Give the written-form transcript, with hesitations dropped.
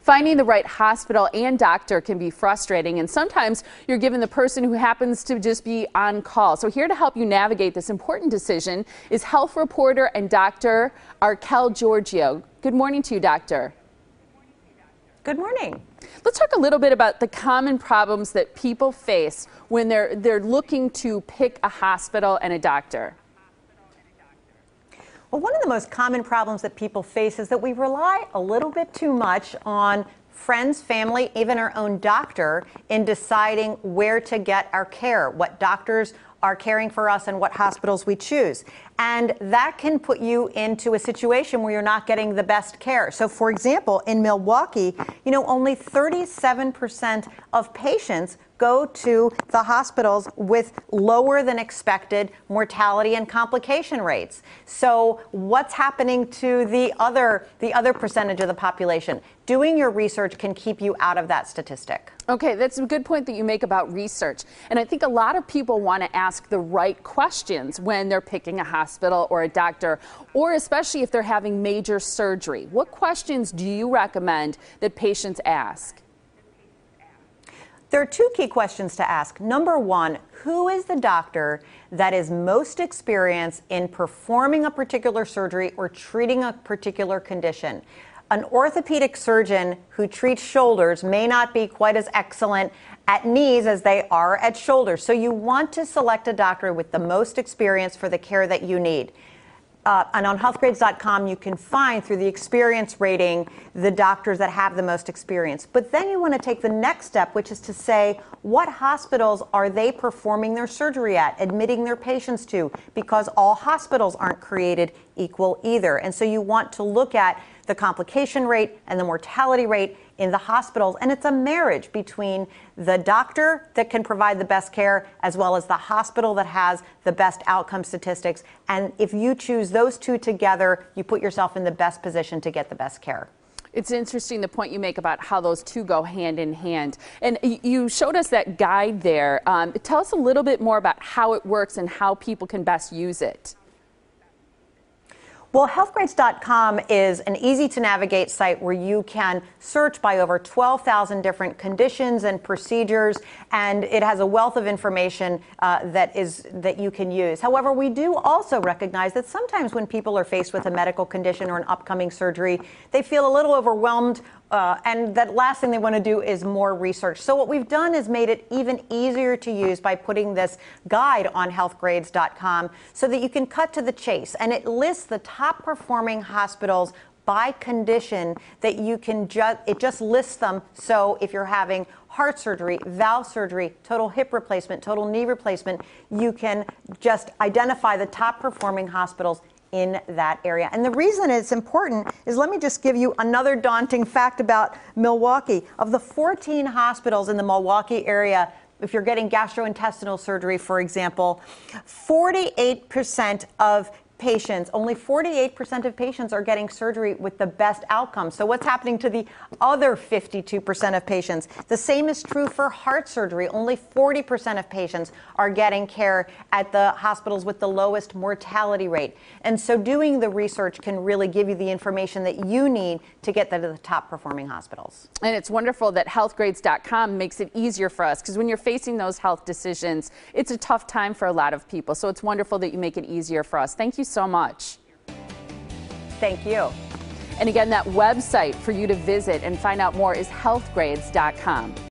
Finding the right hospital and doctor can be frustrating, and sometimes you're given the person who happens to just be on call. So here to help you navigate this important decision is health reporter and Dr. Archelle Georgiou. Good morning to you, doctor. Good morning. Let's talk a little bit about the common problems that people face when they're looking to pick a hospital and a doctor. Well, one of the most common problems that people face is that we rely a little bit too much on friends, family, even our own doctor in deciding where to get our care, what doctors are caring for us and what hospitals we choose. And that can put you into a situation where you're not getting the best care. So for example, in Milwaukee, only 37% of patients go to the hospitals with lower than expected mortality and complication rates. So what's happening to the other percentage of the population? Doing your research can keep you out of that statistic. Okay, that's a good point that you make about research. And I think a lot of people want to ask the right questions when they're picking a hospital or a doctor, or especially if they're having major surgery. What questions do you recommend that patients ask? There are two key questions to ask. Number one, who is the doctor that is most experienced in performing a particular surgery or treating a particular condition? An orthopedic surgeon who treats shoulders may not be quite as excellent at knees as they are at shoulders. So you want to select a doctor with the most experience for the care that you need. And on Healthgrades.com, you can find through the experience rating the doctors that have the most experience. But then you want to take the next step, which is to say, what hospitals are they performing their surgery at, admitting their patients to? Because all hospitals aren't created equal either. And so you want to look at the complication rate and the mortality rate in the hospitals. And it's a marriage between the doctor that can provide the best care as well as the hospital that has the best outcome statistics. And if you choose those two together, you put yourself in the best position to get the best care. It's interesting the point you make about how those two go hand in hand. And you showed us that guide there. Tell us a little bit more about how it works and how people can best use it. Well, Healthgrades.com is an easy-to-navigate site where you can search by over 12,000 different conditions and procedures, and it has a wealth of information that you can use. However, we do also recognize that sometimes when people are faced with a medical condition or an upcoming surgery, they feel a little overwhelmed, and that last thing they want to do is more research. So what we've done is made it even easier to use by putting this guide on Healthgrades.com so that you can cut to the chase, and it lists the top performing hospitals by condition that you can it just lists them. So if you're having heart surgery, valve surgery, total hip replacement, total knee replacement, you can just identify the top performing hospitals in that area. And the reason it's important is, let me just give you another daunting fact about Milwaukee. Of the 14 hospitals in the Milwaukee area, if you're getting gastrointestinal surgery, for example, 48% of patients, only 48% of patients are getting surgery with the best outcomes. So what's happening to the other 52% of patients? The same is true for heart surgery. Only 40% of patients are getting care at the hospitals with the lowest mortality rate. And so doing the research can really give you the information that you need to get to the top performing hospitals. And it's wonderful that Healthgrades.com makes it easier for us, because when you're facing those health decisions, it's a tough time for a lot of people. So it's wonderful that you make it easier for us. Thank you so much. Thank you. And again, that website for you to visit and find out more is Healthgrades.com.